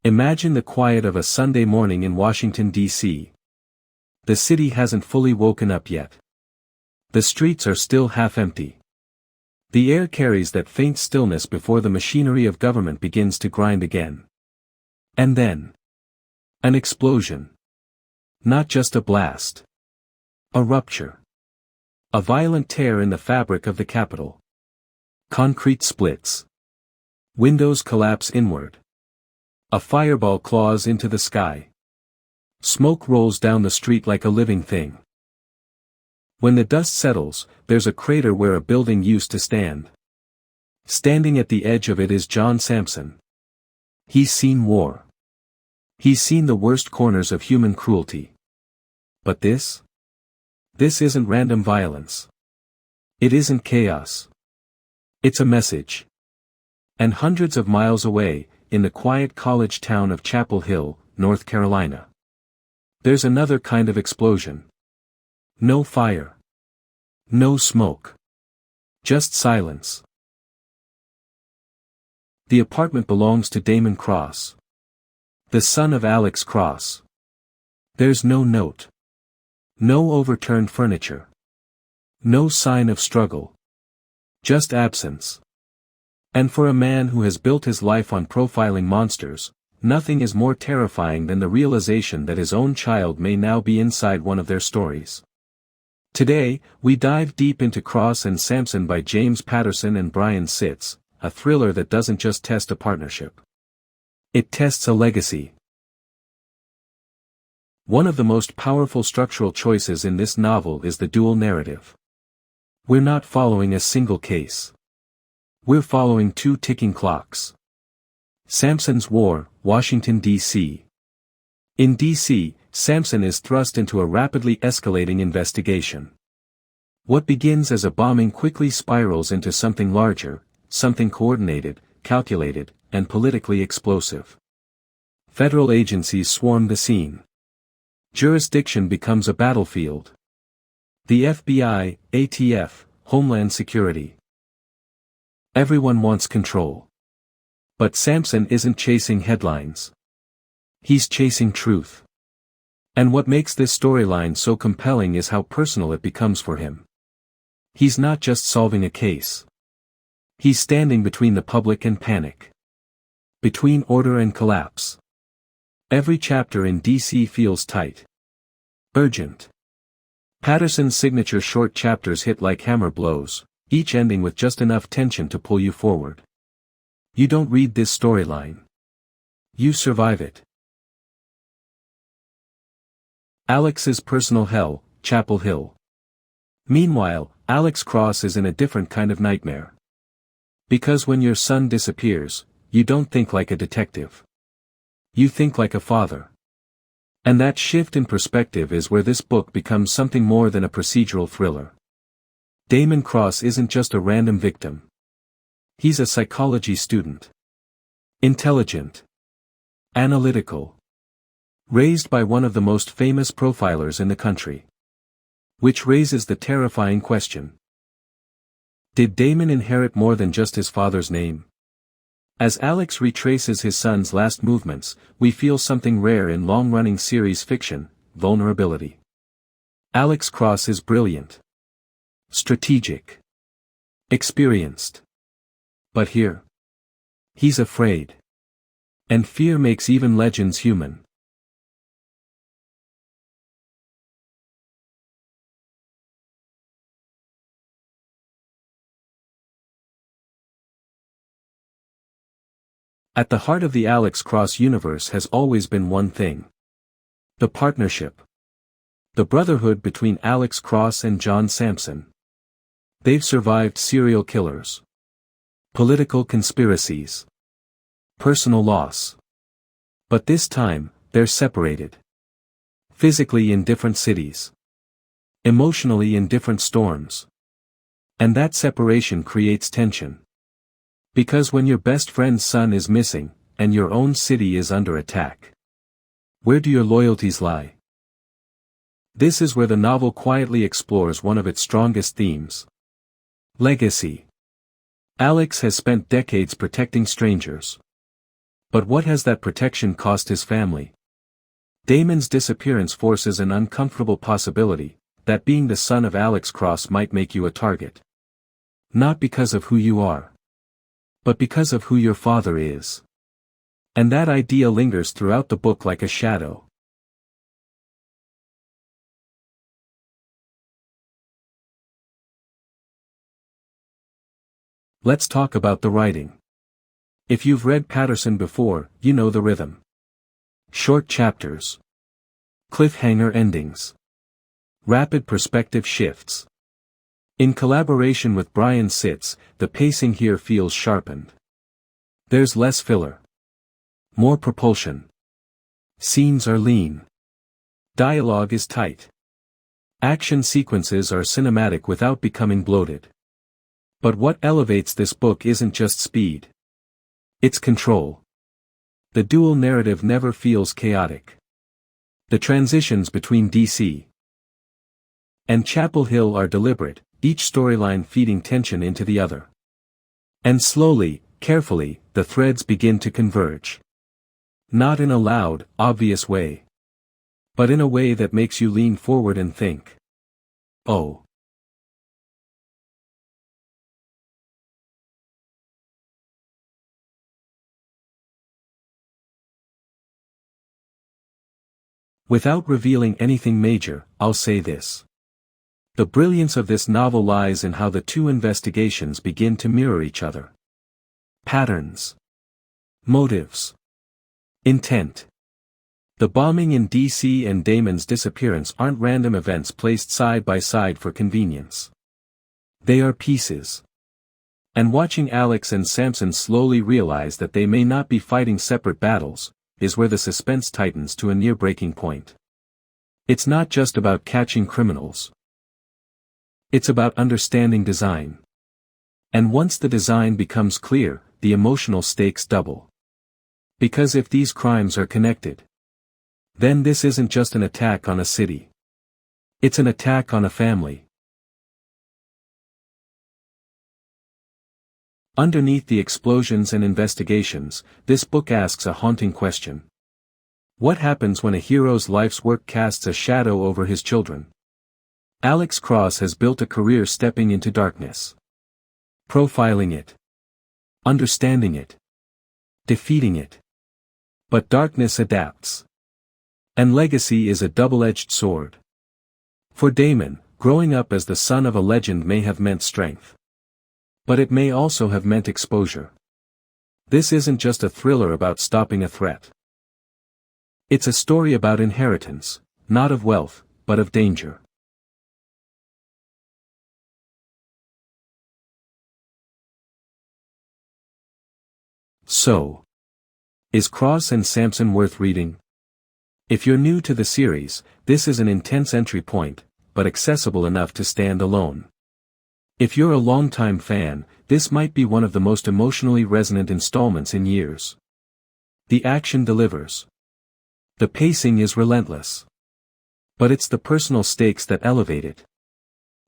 Imagine the quiet of a Sunday morning in Washington, D.C. The city hasn't fully woken up yet. The streets are still half empty. The air carries that faint stillness before the machinery of government begins to grind again. And then, an explosion. Not just a blast. A rupture. A violent tear in the fabric of the Capitol. Concrete splits. Windows collapse inward. A fireball claws into the sky. Smoke rolls down the street like a living thing. When the dust settles, there's a crater where a building used to stand. Standing at the edge of it is John Sampson. He's seen war. He's seen the worst corners of human cruelty. But this? This isn't random violence. It isn't chaos. It's a message. And hundreds of miles away, in the quiet college town of Chapel Hill, North Carolina, there's another kind of explosion. No fire. No smoke. Just silence. The apartment belongs to Damon Cross, the son of Alex Cross. There's no note. No overturned furniture. No sign of struggle. Just absence. And for a man who has built his life on profiling monsters, nothing is more terrifying than the realization that his own child may now be inside one of their stories. Today, we dive deep into Cross and Sampson by James Patterson and Brian Sitz, a thriller that doesn't just test a partnership. It tests a legacy. One of the most powerful structural choices in this novel is the dual narrative. We're not following a single case. We're following two ticking clocks. Sampson's War, Washington, D.C. In D.C., Sampson is thrust into a rapidly escalating investigation. What begins as a bombing quickly spirals into something larger, something coordinated, calculated, and politically explosive. Federal agencies swarm the scene. Jurisdiction becomes a battlefield. The FBI, ATF, Homeland Security. Everyone wants control. But Sampson isn't chasing headlines. He's chasing truth. And what makes this storyline so compelling is how personal it becomes for him. He's not just solving a case. He's standing between the public and panic. Between order and collapse. Every chapter in DC feels tight. Urgent. Patterson's signature short chapters hit like hammer blows, each ending with just enough tension to pull you forward. You don't read this storyline. You survive it. Alex's personal hell, Chapel Hill. Meanwhile, Alex Cross is in a different kind of nightmare. Because when your son disappears, you don't think like a detective. You think like a father. And that shift in perspective is where this book becomes something more than a procedural thriller. Damon Cross isn't just a random victim. He's a psychology student. Intelligent. Analytical. Raised by one of the most famous profilers in the country. Which raises the terrifying question. Did Damon inherit more than just his father's name? As Alex retraces his son's last movements, we feel something rare in long-running series fiction, vulnerability. Alex Cross is brilliant. Strategic. Experienced. But here. He's afraid. And fear makes even legends human. At the heart of the Alex Cross universe has always been one thing. The partnership. The brotherhood between Alex Cross and John Sampson. They've survived serial killers. Political conspiracies. Personal loss. But this time, they're separated. Physically in different cities. Emotionally in different storms. And that separation creates tension. Because when your best friend's son is missing, and your own city is under attack, where do your loyalties lie? This is where the novel quietly explores one of its strongest themes. Legacy. Alex has spent decades protecting strangers. But what has that protection cost his family? Damon's disappearance forces an uncomfortable possibility, that being the son of Alex Cross might make you a target. Not because of who you are, but because of who your father is. And that idea lingers throughout the book like a shadow. Let's talk about the writing. If you've read Patterson before, you know the rhythm. Short chapters. Cliffhanger endings. Rapid perspective shifts. In collaboration with Brian Sitz, the pacing here feels sharpened. There's less filler. More propulsion. Scenes are lean. Dialogue is tight. Action sequences are cinematic without becoming bloated. But what elevates this book isn't just speed. It's control. The dual narrative never feels chaotic. The transitions between DC and Chapel Hill are deliberate, each storyline feeding tension into the other. And slowly, carefully, the threads begin to converge. Not in a loud, obvious way, but in a way that makes you lean forward and think. Oh. Without revealing anything major, I'll say this. The brilliance of this novel lies in how the two investigations begin to mirror each other. Patterns. Motives. Intent. The bombing in DC and Damon's disappearance aren't random events placed side by side for convenience. They are pieces. And watching Alex and Sampson slowly realize that they may not be fighting separate battles, is where the suspense tightens to a near breaking point. It's not just about catching criminals. It's about understanding design. And once the design becomes clear, the emotional stakes double. Because if these crimes are connected, then this isn't just an attack on a city. It's an attack on a family. Underneath the explosions and investigations, this book asks a haunting question. What happens when a hero's life's work casts a shadow over his children? Alex Cross has built a career stepping into darkness. Profiling it. Understanding it. Defeating it. But darkness adapts. And legacy is a double-edged sword. For Damon, growing up as the son of a legend may have meant strength. But it may also have meant exposure. This isn't just a thriller about stopping a threat. It's a story about inheritance, not of wealth, but of danger. So, is Cross and Sampson worth reading? If you're new to the series, this is an intense entry point, but accessible enough to stand alone. If you're a longtime fan, this might be one of the most emotionally resonant installments in years. The action delivers. The pacing is relentless. But it's the personal stakes that elevate it.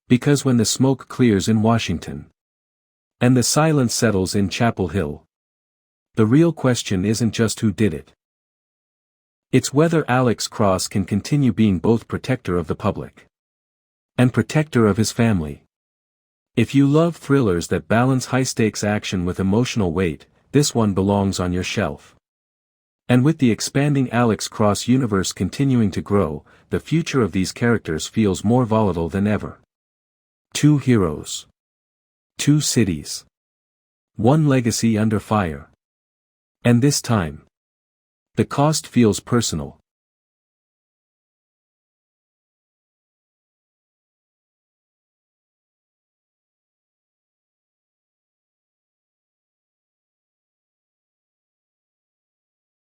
Because when the smoke clears in Washington, and the silence settles in Chapel Hill, the real question isn't just who did it. It's whether Alex Cross can continue being both protector of the public and protector of his family. If you love thrillers that balance high-stakes action with emotional weight, this one belongs on your shelf. And with the expanding Alex Cross universe continuing to grow, the future of these characters feels more volatile than ever. Two heroes. Two cities. One legacy under fire. And this time, the cost feels personal,